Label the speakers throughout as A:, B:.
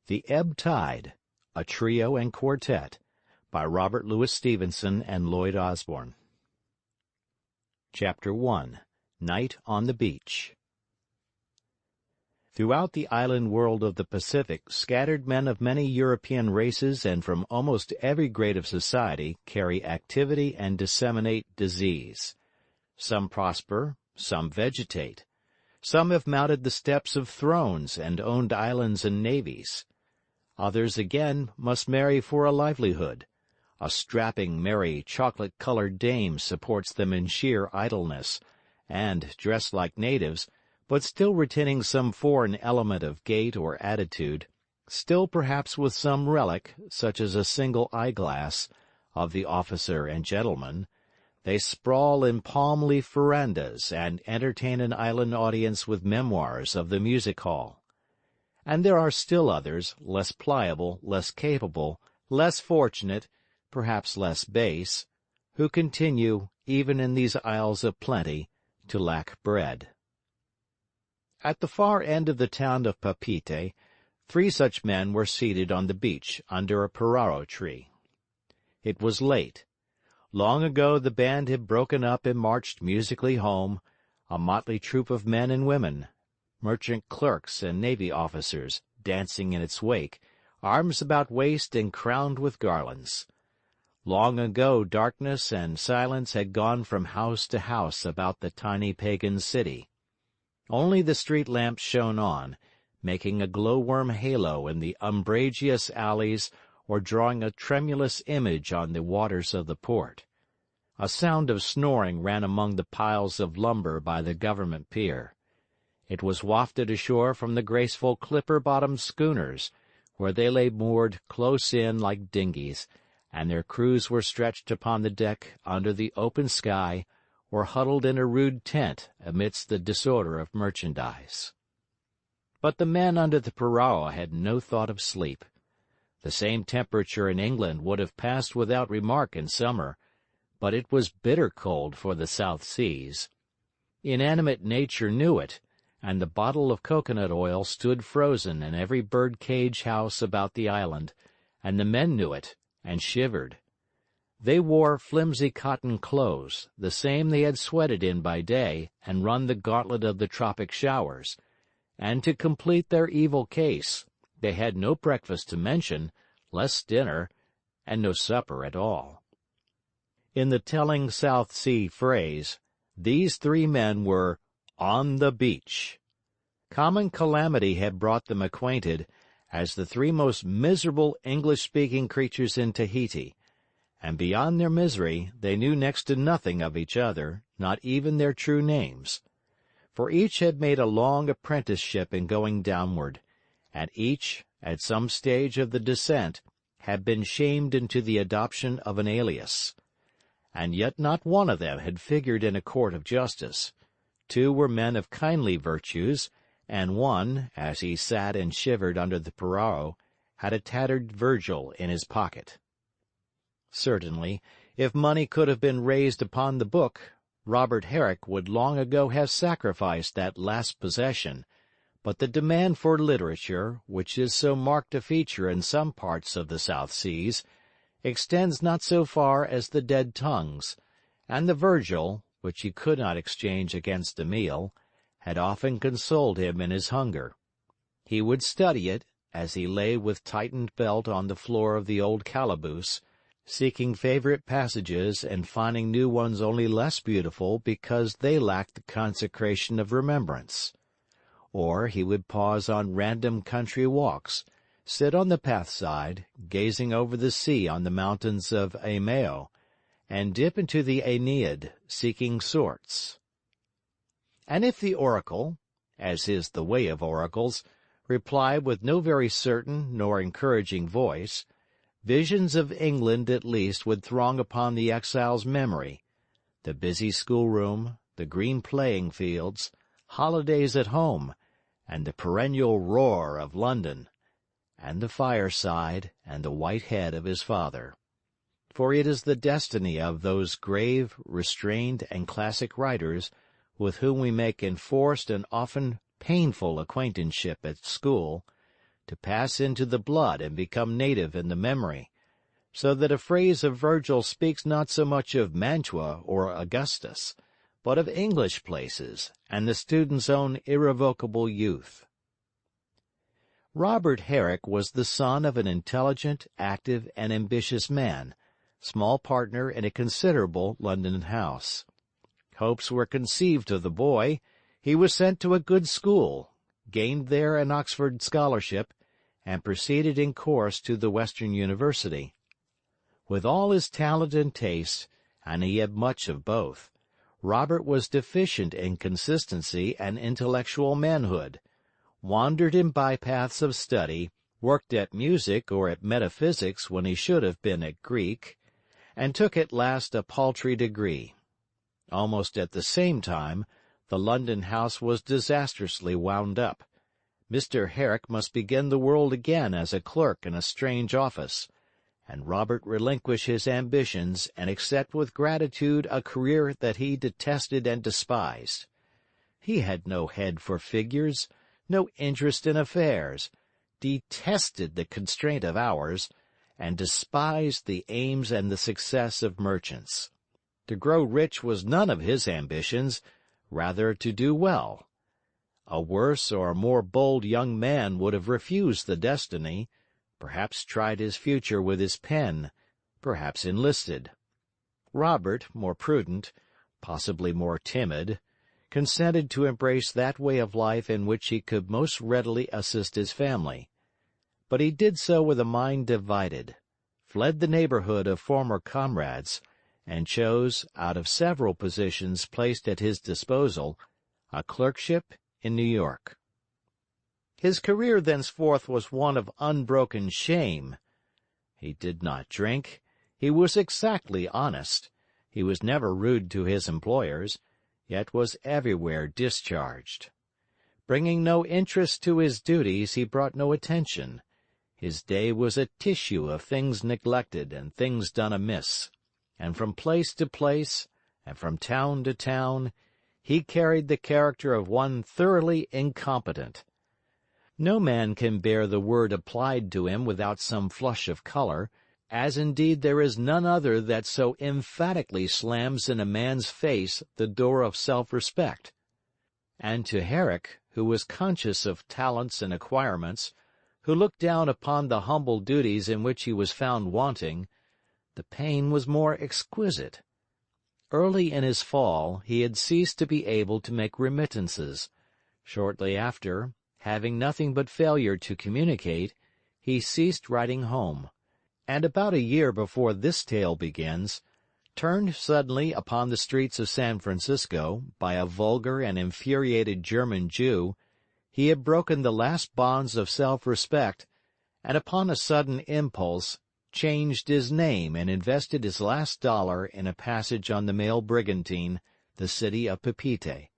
A: The Ebb-Tide, a Trio and Quartet, by Robert Louis Stevenson and Lloyd Osborne. Chapter 1. Night on the Beach. Throughout the island world of the Pacific, scattered men of many European races and from almost every grade of society carry activity and disseminate disease. Some prosper, some vegetate. Some have mounted the steps of thrones and owned islands and navies. Others, again, must marry for a livelihood. A strapping, merry, chocolate-colored dame supports them in sheer idleness, and, dressed like natives, but still retaining some foreign element of gait or attitude, still perhaps with some relic, such as a single eyeglass, of the officer and gentleman, they sprawl in palm-leaf verandas and entertain an island audience with memoirs of the music-hall. And there are still others, less pliable, less capable, less fortunate, perhaps less base, who continue, even in these isles of plenty, to lack bread. At the far end of the town of Papeete, 3 such men were seated on the beach under a purao tree. It was late. Long ago the band had broken up and marched musically home, a motley troop of men and women, merchant clerks and navy officers, dancing in its wake, arms about waist and crowned with garlands. Long ago darkness and silence had gone from house to house about the tiny pagan city. Only the street lamps shone on, making a glowworm halo in the umbrageous alleys or drawing a tremulous image on the waters of the port. A sound of snoring ran among the piles of lumber by the government pier. It was wafted ashore from the graceful clipper-bottomed schooners, where they lay moored close in like dinghies, and their crews were stretched upon the deck under the open sky or huddled in a rude tent amidst the disorder of merchandise. But the men under the purao had no thought of sleep. The same temperature in England would have passed without remark in summer, but it was bitter cold for the South Seas. Inanimate nature knew it, and the bottle of coconut oil stood frozen in every bird-cage house about the island, and the men knew it, and shivered. They wore flimsy cotton clothes, the same they had sweated in by day and run the gauntlet of the tropic showers, and to complete their evil case, they had no breakfast to mention, less dinner, and no supper at all. In the telling South Sea phrase, these 3 men were on the beach. Common calamity had brought them acquainted as the 3 most miserable English-speaking creatures in Tahiti, and beyond their misery they knew next to nothing of each other, not even their true names. For each had made a long apprenticeship in going downward, and each, at some stage of the descent, had been shamed into the adoption of an alias. And yet not one of them had figured in a court of justice. 2 were men of kindly virtues, and one, as he sat and shivered under the purao, had a tattered Virgil in his pocket. Certainly, if money could have been raised upon the book, Robert Herrick would long ago have sacrificed that last possession, but the demand for literature, which is so marked a feature in some parts of the South Seas, extends not so far as the dead tongues, and the Virgil, which he could not exchange against a meal, had often consoled him in his hunger. He would study it, as he lay with tightened belt on the floor of the old calaboose, seeking favorite passages and finding new ones only less beautiful because they lacked the consecration of remembrance. Or he would pause on random country walks, sit on the pathside, gazing over the sea on the mountains of Eimeo, and dip into the Aeneid, seeking sorts. And if the oracle, as is the way of oracles, replied with no very certain nor encouraging voice, visions of England at least would throng upon the exile's memory, the busy schoolroom, the green playing fields, holidays at home, and the perennial roar of London, and the fireside and the white head of his father. For it is the destiny of those grave, restrained, and classic writers with whom we make enforced and often painful acquaintanceship at school, to pass into the blood and become native in the memory, so that a phrase of Virgil speaks not so much of Mantua or Augustus, but of English places and the student's own irrevocable youth. Robert Herrick was the son of an intelligent, active, and ambitious man, small partner in a considerable London house. Hopes were conceived of the boy. He was sent to a good school, gained there an Oxford scholarship, and proceeded in course to the Western University. With all his talent and taste, and he had much of both, Robert was deficient in consistency and intellectual manhood, wandered in bypaths of study, worked at music or at metaphysics when he should have been at Greek, and took at last a paltry degree. Almost at the same time, the London house was disastrously wound up. Mr. Herrick must begin the world again as a clerk in a strange office, and Robert relinquish his ambitions and accept with gratitude a career that he detested and despised. He had no head for figures, no interest in affairs, detested the constraint of hours, and despised the aims and the success of merchants. To grow rich was none of his ambitions, rather to do well. A worse or a more bold young man would have refused the destiny, perhaps tried his future with his pen, perhaps enlisted. Robert, more prudent, possibly more timid, consented to embrace that way of life in which he could most readily assist his family. But he did so with a mind divided, fled the neighborhood of former comrades, and chose, out of several positions placed at his disposal, a clerkship in New York. His career thenceforth was one of unbroken shame. He did not drink. He was exactly honest. He was never rude to his employers, yet was everywhere discharged. Bringing no interest to his duties, he brought no attention. His day was a tissue of things neglected and things done amiss, and from place to place, and from town to town, he carried the character of one thoroughly incompetent. No man can bear the word applied to him without some flush of color, as indeed there is none other that so emphatically slams in a man's face the door of self-respect. And to Herrick, who was conscious of talents and acquirements, who looked down upon the humble duties in which he was found wanting, the pain was more exquisite. Early in his fall he had ceased to be able to make remittances. Shortly after, having nothing but failure to communicate, he ceased writing home, and about a year before this tale begins, turned suddenly upon the streets of San Francisco by a vulgar and infuriated German Jew, he had broken the last bonds of self-respect, and upon a sudden impulse changed his name and invested his last dollar in a passage on the mail brigantine, the City of Papeete.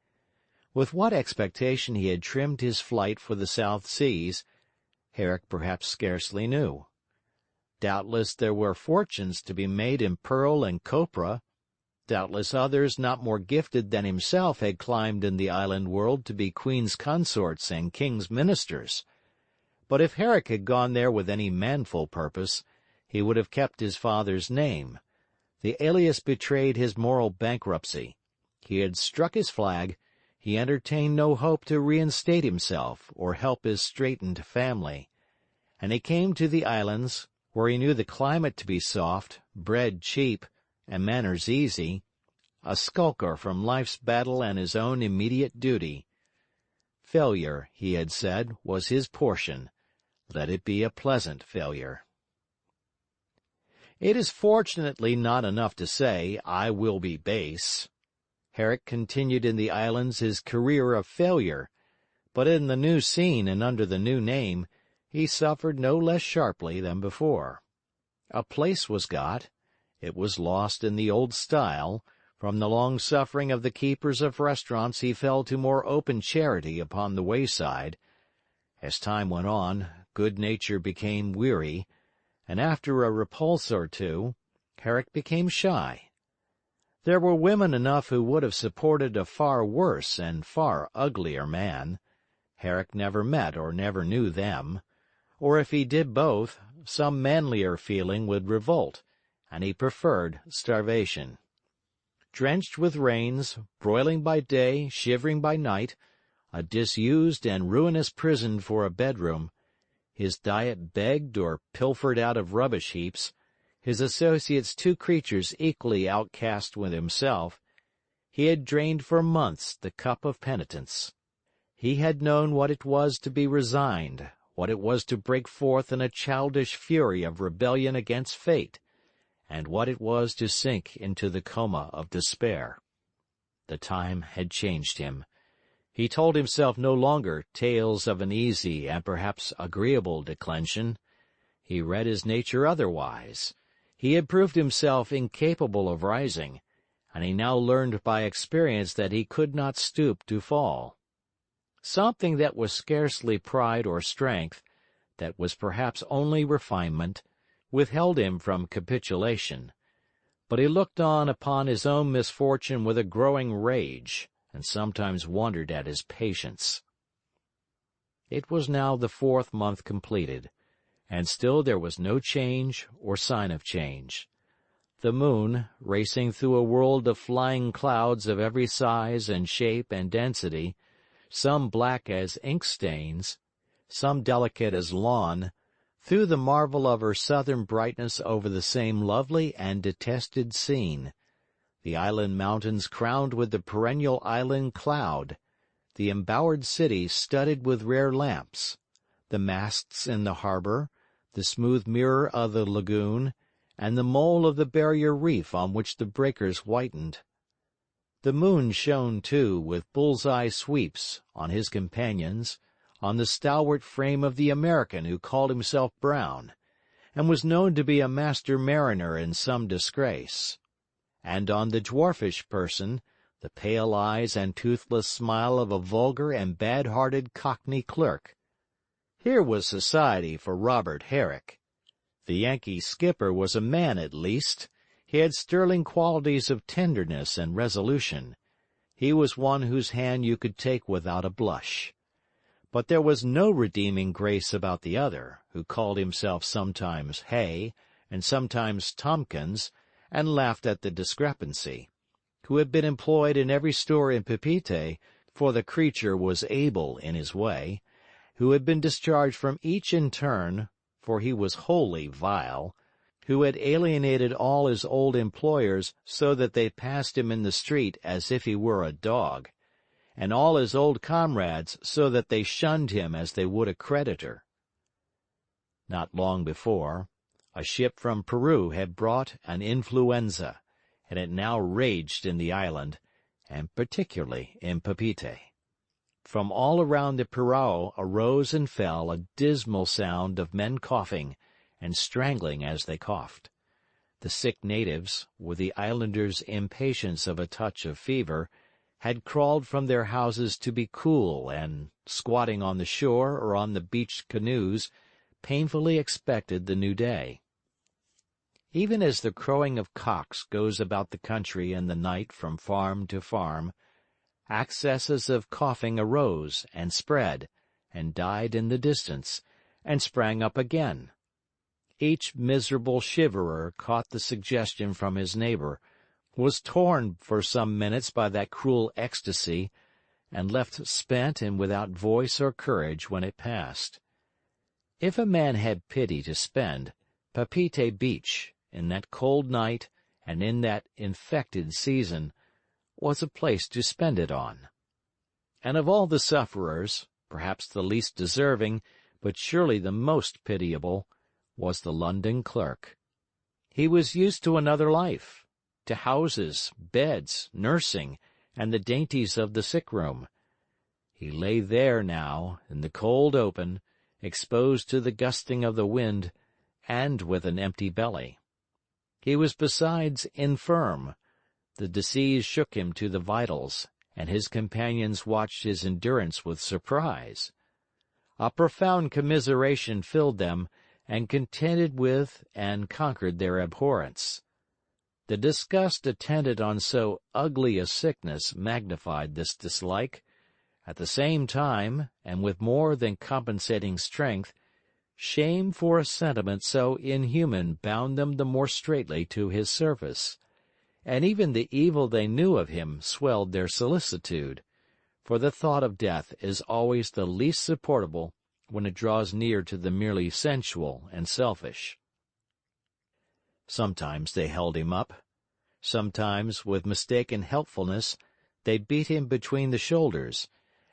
A: With what expectation he had trimmed his flight for the South Seas, Herrick perhaps scarcely knew. Doubtless there were fortunes to be made in pearl and copra. Doubtless others not more gifted than himself had climbed in the island world to be queen's consorts and king's ministers. But if Herrick had gone there with any manful purpose, he would have kept his father's name. The alias betrayed his moral bankruptcy. He had struck his flag. He entertained no hope to reinstate himself or help his straitened family. And he came to the islands, where he knew the climate to be soft, bread cheap, and manners easy, a skulker from life's battle and his own immediate duty. Failure, he had said, was his portion. Let it be a pleasant failure. It is fortunately not enough to say, "I will be base." Herrick continued in the islands his career of failure, but in the new scene and under the new name, he suffered no less sharply than before. A place was got. It was lost in the old style. From the long suffering of the keepers of restaurants he fell to more open charity upon the wayside. As time went on, good nature became weary, and after a repulse or two, Herrick became shy. There were women enough who would have supported a far worse and far uglier man. Herrick never met or never knew them. or if he did both, some manlier feeling would revolt, and he preferred starvation. Drenched with rains, broiling by day, shivering by night, a disused and ruinous prison for a bedroom, his diet begged or pilfered out of rubbish heaps, his associates two creatures equally outcast with himself, he had drained for months the cup of penitence. He had known what it was to be resigned, what it was to break forth in a childish fury of rebellion against fate, and what it was to sink into the coma of despair. The time had changed him. He told himself no longer tales of an easy and perhaps agreeable declension. He read his nature otherwise. He had proved himself incapable of rising, and he now learned by experience that he could not stoop to fall. Something that was scarcely pride or strength, that was perhaps only refinement, withheld him from capitulation. But he looked on upon his own misfortune with a growing rage, and sometimes wondered at his patience. It was now the 4th month completed, and still there was no change or sign of change. The moon, racing through a world of flying clouds of every size and shape and density, some black as ink stains, some delicate as lawn, threw the marvel of her southern brightness over the same lovely and detested scene. The island mountains crowned with the perennial island cloud, the embowered city studded with rare lamps, the masts in the harbor, the smooth mirror of the lagoon, and the mole of the barrier reef on which the breakers whitened. The moon shone, too, with bull's-eye sweeps, on his companions, on the stalwart frame of the American who called himself Brown, and was known to be a master mariner in some disgrace, and on the dwarfish person, the pale eyes and toothless smile of a vulgar and bad-hearted Cockney clerk. Here was society for Robert Herrick. The Yankee skipper was a man at least. He had sterling qualities of tenderness and resolution. He was one whose hand you could take without a blush. But there was no redeeming grace about the other, who called himself sometimes Hay, and sometimes Tompkins, and laughed at the discrepancy, who had been employed in every store in Papeete, for the creature was able in his way, who had been discharged from each in turn, for he was wholly vile, who had alienated all his old employers so that they passed him in the street as if he were a dog, and all his old comrades so that they shunned him as they would a creditor. Not long before, a ship from Peru had brought an influenza, and it now raged in the island, and particularly in Papeete. From all around the Pirao arose and fell a dismal sound of men coughing and strangling as they coughed. The sick natives, with the islanders' impatience of a touch of fever, had crawled from their houses to be cool and, squatting on the shore or on the beached canoes, painfully expected the new day. Even as the crowing of cocks goes about the country in the night from farm to farm, accesses of coughing arose and spread, and died in the distance, and sprang up again. Each miserable shiverer caught the suggestion from his neighbor, was torn for some minutes by that cruel ecstasy, and left spent and without voice or courage when it passed. If a man had pity to spend, Papeete Beach, in that cold night and in that infected season, was a place to spend it on. And of all the sufferers, perhaps the least deserving, but surely the most pitiable, was the London clerk. He was used to another life, to houses, beds, nursing, and the dainties of the sick-room. He lay there now, in the cold open, exposed to the gusting of the wind, and with an empty belly. He was besides infirm. The disease shook him to the vitals, and his companions watched his endurance with surprise. A profound commiseration filled them, and contended with and conquered their abhorrence. The disgust attendant on so ugly a sickness magnified this dislike. At the same time, and with more than compensating strength, Shame for a sentiment so inhuman bound them the more straitly to his service. And even the evil they knew of him swelled their solicitude, for the thought of death is always the least supportable when it draws near to the merely sensual and selfish. Sometimes they held him up. Sometimes, with mistaken helpfulness, they beat him between the shoulders,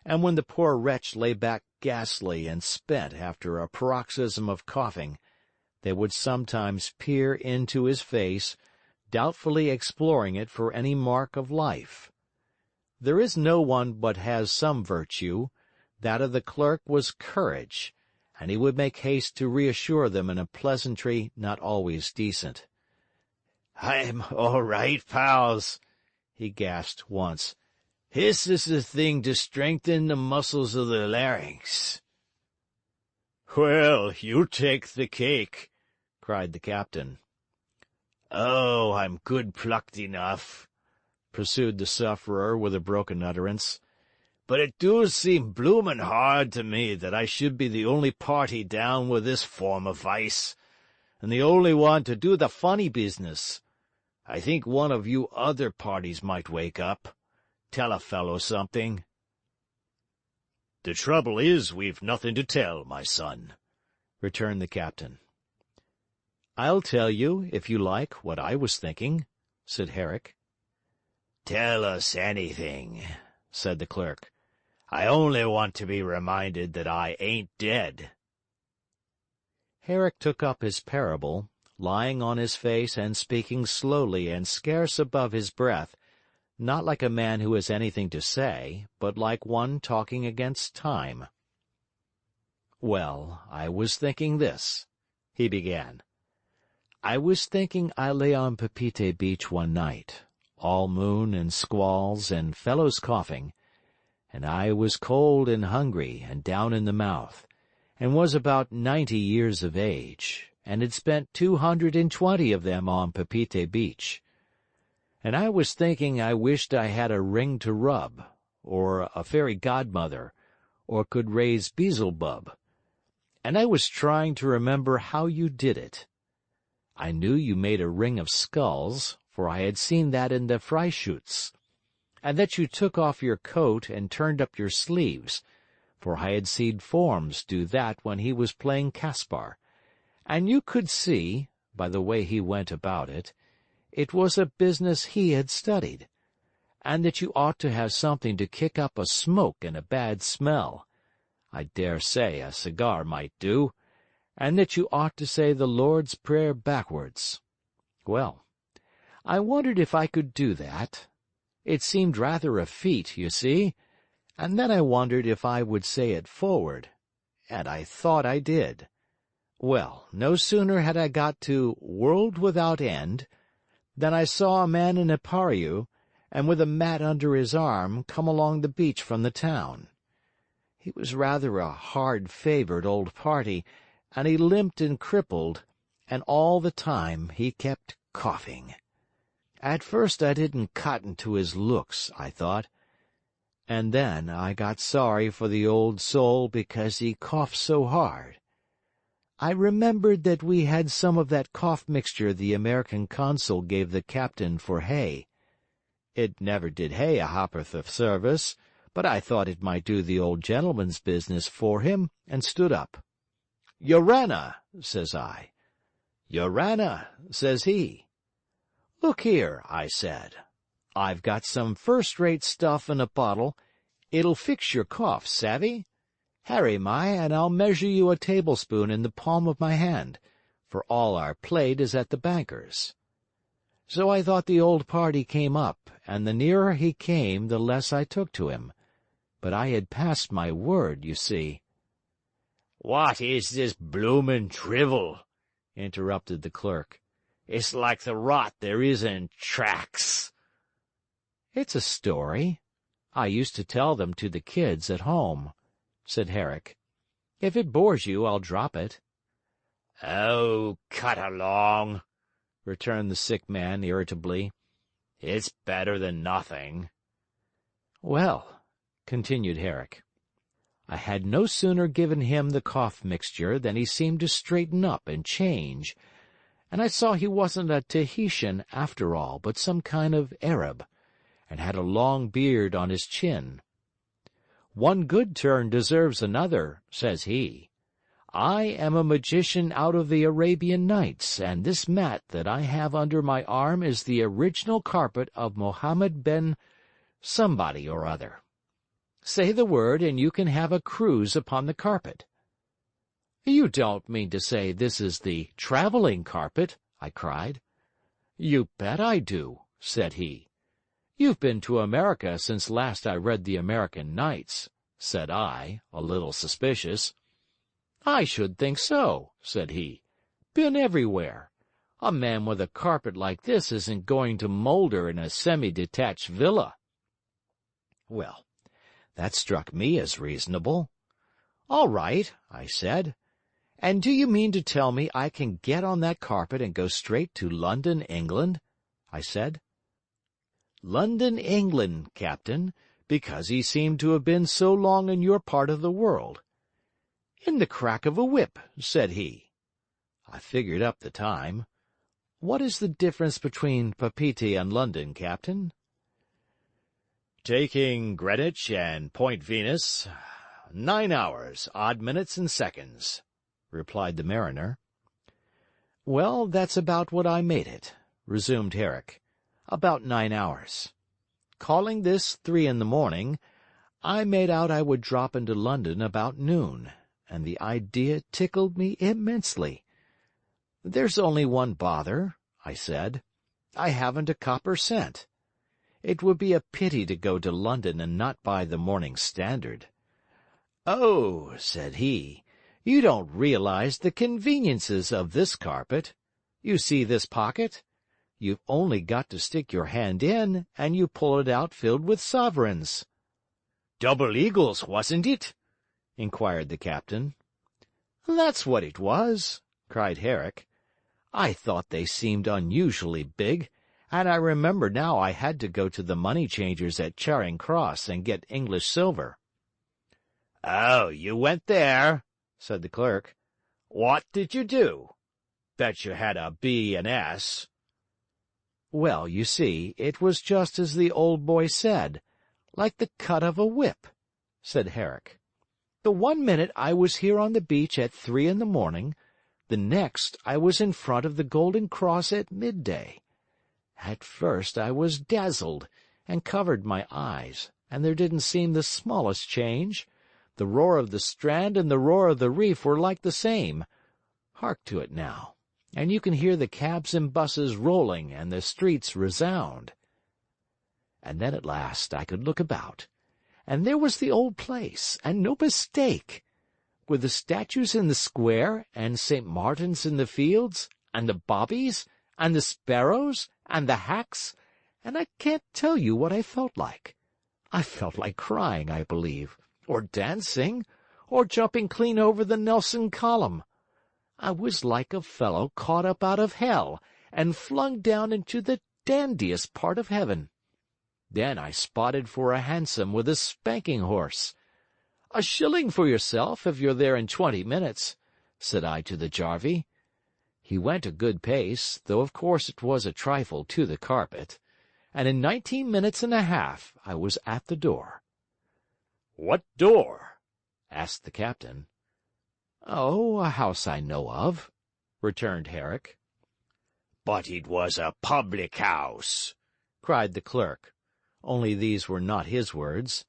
A: and when the poor wretch lay back ghastly and spent after a paroxysm of coughing, they would sometimes peer into his face, doubtfully exploring it for any mark of life. There is no one but has some virtue. That of the clerk was courage, and he would make haste to reassure them in a pleasantry not always decent. "I'm all right, pals," he gasped once. "This is the thing to strengthen the muscles of the larynx." "Well, you take the cake," cried the captain. "Oh, I'm good plucked enough," pursued the sufferer with a broken utterance. "But it doos seem bloomin' hard to me that I should be the only party down with this form of vice, and the only one to do the funny business. I think one of you other parties might wake up. Tell a fellow something." "The trouble is we've nothing to tell, my son," returned the captain. "I'll tell you, if you like, what I was thinking," said Herrick. "Tell us anything," said the clerk. "I only want to be reminded that I ain't dead." Herrick took up his parable, lying on his face and speaking slowly and scarce above his breath, not like a man who has anything to say, but like one talking against time. "Well, I was thinking this," he began. "I was thinking I lay on Papeete Beach one night, all moon and squalls and fellows coughing, and I was cold and hungry and down in the mouth, and was about 90 years of age, and had spent 220 of them on Papeete Beach. And I was thinking I wished I had a ring to rub, or a fairy godmother, or could raise Beelzebub. And I was trying to remember how you did it. I knew you made a ring of skulls, for I had seen that in the Freischütz, and that you took off your coat and turned up your sleeves, for I had seen Forms do that when he was playing Caspar, and you could see, by the way he went about it, it was a business he had studied, and that you ought to have something to kick up a smoke and a bad smell. I dare say a cigar might do, and that you ought to say the Lord's Prayer backwards. Well, I wondered if I could do that. It seemed rather a feat, you see, and then I wondered if I would say it forward, and I thought I did. Well, no sooner had I got to World Without End than I saw a man in a pariu, and with a mat under his arm, come along the beach from the town. He was rather a hard-favored old party, and he limped and crippled, and all the time he kept coughing. At first I didn't cotton to his looks, I thought, and then I got sorry for the old soul because he coughed so hard. I remembered that we had some of that cough mixture the American consul gave the captain for hay. It never did hay a ha'porth of service, but I thought it might do the old gentleman's business for him, and stood up. "Yorana," says I. "Yorana," says he. "Look here," I said. "I've got some first-rate stuff in a bottle. It'll fix your cough, savvy? Harry my, and I'll measure you a tablespoon in the palm of my hand, for all our plate is at the banker's." So I thought the old party came up, and the nearer he came the less I took to him. But I had passed my word, you see. "What is this bloomin' drivel?" interrupted the clerk. "It's like the rot there is in tracts." "It's a story. I used to tell them to the kids at home," said Herrick. "If it bores you, I'll drop it." "Oh, cut along," returned the sick man irritably. "It's better than nothing." "Well," continued Herrick, I had no sooner given him the cough mixture than he seemed to straighten up and change, and I saw he wasn't a Tahitian after all, but some kind of Arab, and had a long beard on his chin. "One good turn deserves another," says he. "I am a magician out of the Arabian Nights, and this mat that I have under my arm is the original carpet of Mohammed ben somebody or other. Say the word, and you can have a cruise upon the carpet." "You don't mean to say this is the traveling carpet?" I cried. "You bet I do," said he. "You've been to America since last I read the American Nights," said I, a little suspicious. "I should think so," said he. "Been everywhere. A man with a carpet like this isn't going to moulder in a semi-detached villa." Well, that struck me as reasonable. "All right," I said. "And do you mean to tell me I can get on that carpet and go straight to London, England?" I said. "London, England, Captain, because he seemed to have been so long in your part of the world." "In the crack of a whip," said he. I figured up the time. "What is the difference between Papeete and London, Captain?" "Taking Greenwich and Point Venus, 9 hours, odd minutes and seconds," replied the mariner. "Well, that's about what I made it," resumed Herrick. "About 9 hours. Calling this 3 in the morning, I made out I would drop into London about noon, and the idea tickled me immensely. 'There's only one bother,' I said. 'I haven't a copper cent. It would be a pity to go to London and not buy the Morning Standard.' 'Oh,' said he, 'you don't realize the conveniences of this carpet. You see this pocket? You've only got to stick your hand in, and you pull it out filled with sovereigns.'" "Double eagles, wasn't it?" inquired the captain. "That's what it was," cried Herrick. "I thought they seemed unusually big, and I remember now I had to go to the money changers at Charing Cross and get English silver." "Oh, you went there," said the clerk. "What did you do? Bet you had a B and S." "Well, you see, it was just as the old boy said, like the cut of a whip," said Herrick. "The one minute I was here on the beach at 3 in the morning, the next I was in front of the Golden Cross at midday. At first I was dazzled, and covered my eyes, and there didn't seem the smallest change. The roar of the Strand and the roar of the reef were like the same. Hark to it now, and you can hear the cabs and buses rolling and the streets resound. And then at last I could look about, and there was the old place, and no mistake, with the statues in the square, and St. Martin's in the fields, and the bobbies, and the sparrows, and the hacks, and I can't tell you what I felt like. I felt like crying, I believe, or dancing, or jumping clean over the Nelson column. I was like a fellow caught up out of hell, and flung down into the dandiest part of heaven. Then I spotted for a hansom with a spanking horse. 'A shilling for yourself, if you're there in 20 minutes,' said I to the jarvey. He went a good pace, though of course it was a trifle to the carpet, and in 19 minutes and a half I was at the door." "What door?" asked the captain. "Oh, a house I know of," returned Herrick. "But it was a public house," cried the clerk, only these were not his words.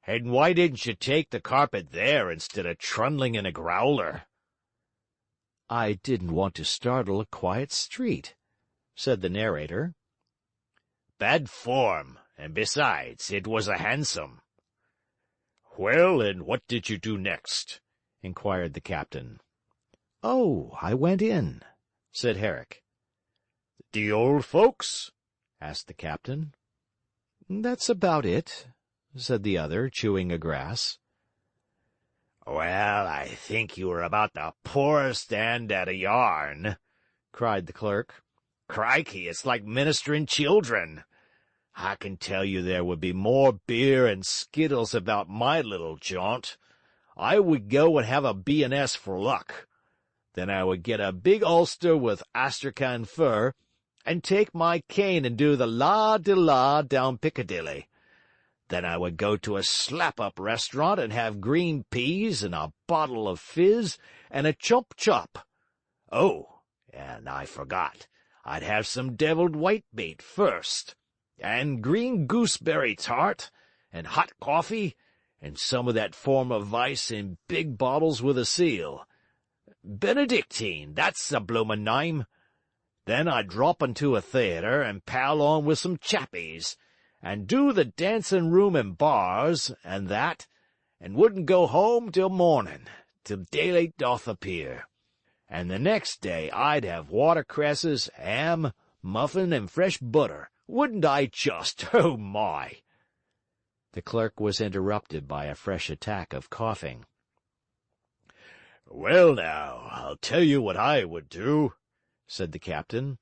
A: "And why didn't you take the carpet there instead of trundling in a growler?" "I didn't want to startle a quiet street," said the narrator. "Bad form, and besides, it was a hansom." "Well, and what did you do next?" inquired the captain. "Oh, I went in," said Herrick. "The old folks?" asked the captain. "That's about it," said the other, chewing a grass. "Well, I think you were about the poorest end at a yarn," cried the clerk. "Crikey, it's like ministering children. I can tell you there would be more beer and skittles about my little jaunt. I would go and have a B&S for luck. Then I would get a big ulster with astrakhan fur, and take my cane and do the la-de-la down Piccadilly. Then I would go to a slap-up restaurant and have green peas and a bottle of fizz and a chop-chop. Oh, and I forgot, I'd have some deviled whitebait first, and green gooseberry tart, and hot coffee, and some of that form of vice in big bottles with a seal. Benedictine, that's the bloomin' name. Then I'd drop into a theater and pal on with some chappies, and do the dancing room and bars, and that, and wouldn't go home till morning, till daylight doth appear. And the next day I'd have watercresses, ham, muffin, and fresh butter. Wouldn't I just? Oh, my! The clerk was interrupted by a fresh attack of coughing. Well, now, I'll tell you what I would do, said the captain.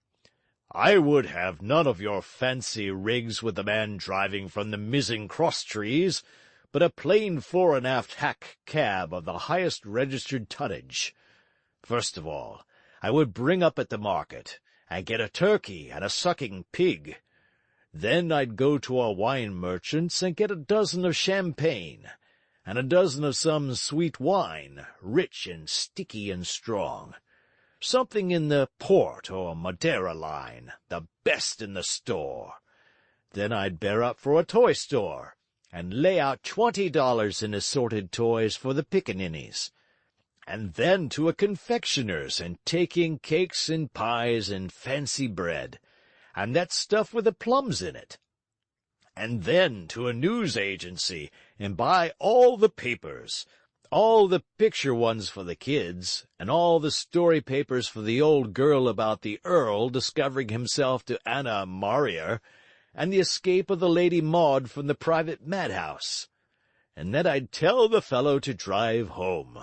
A: I would have none of your fancy rigs with the man driving from the mizzen cross-trees, but a plain fore and aft hack cab of the highest registered tonnage. First of all, I would bring up at the market, and get a turkey and a sucking pig. Then I'd go to a wine merchant's and get a dozen of champagne, and a dozen of some sweet wine, rich and sticky and strong. Something in the port or Madeira line, the best in the store. Then I'd bear up for a toy store, and lay out $20 in assorted toys for the pickaninnies. And then to a confectioner's, and take in cakes and pies and fancy bread, and that stuff with the plums in it. And then to a news agency, and buy all the papers, all the picture ones for the kids, and all the story papers for the old girl about the Earl discovering himself to Anna Marrier, and the escape of the Lady Maud from the private madhouse. And then I'd tell the fellow to drive home.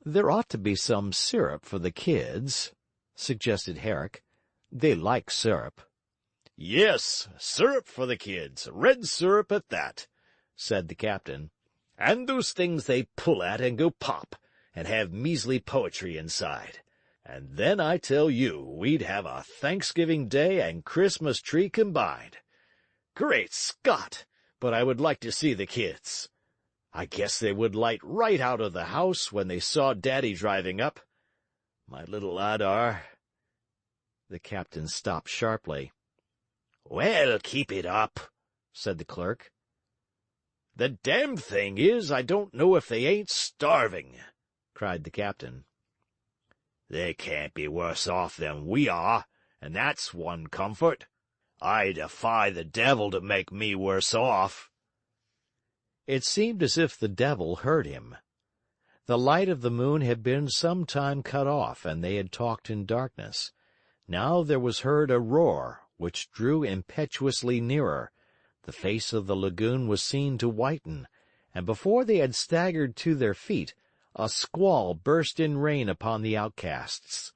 A: There ought to be some syrup for the kids, suggested Herrick. They like syrup. Yes, syrup for the kids, red syrup at that, said the captain. And those things they pull at and go pop, and have measly poetry inside. And then I tell you, we'd have a Thanksgiving Day and Christmas tree combined. Great Scott! But I would like to see the kids. I guess they would light right out of the house when they saw Daddy driving up. My little Adar. The captain stopped sharply. Well, keep it up, said the clerk. The damned thing is, I don't know if they ain't starving, cried the captain. They can't be worse off than we are, and that's one comfort. I defy the devil to make me worse off. It seemed as if the devil heard him. The light of the moon had been some time cut off, and they had talked in darkness. Now there was heard a roar, which drew impetuously nearer. The face of the lagoon was seen to whiten, and before they had staggered to their feet, a squall burst in rain upon the outcasts.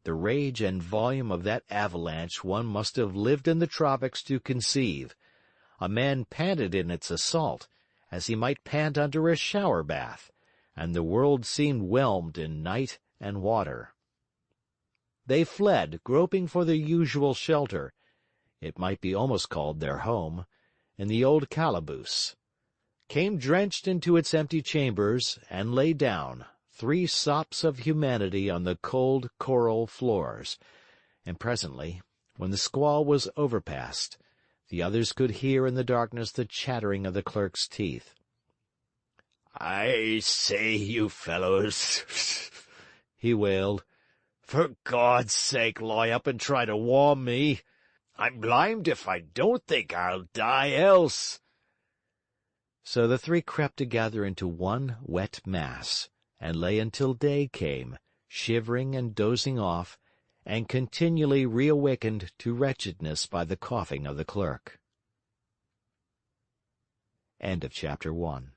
A: The rage and volume of that avalanche one must have lived in the tropics to conceive. A man panted in its assault, as he might pant under a shower bath, and the world seemed whelmed in night and water. They fled, groping for their usual shelter. It might be almost called their home, in the old calaboose, came drenched into its empty chambers, and lay down, 3 sops of humanity on the cold coral floors, and presently, when the squall was overpast, the others could hear in the darkness the chattering of the clerk's teeth. I say, you fellows, he wailed, for God's sake lie up and try to warm me. I'm blimed if I don't think I'll die else. So the 3 crept together into one wet mass, and lay until day came, shivering and dozing off, and continually reawakened to wretchedness by the coughing of the clerk. End of chapter 1.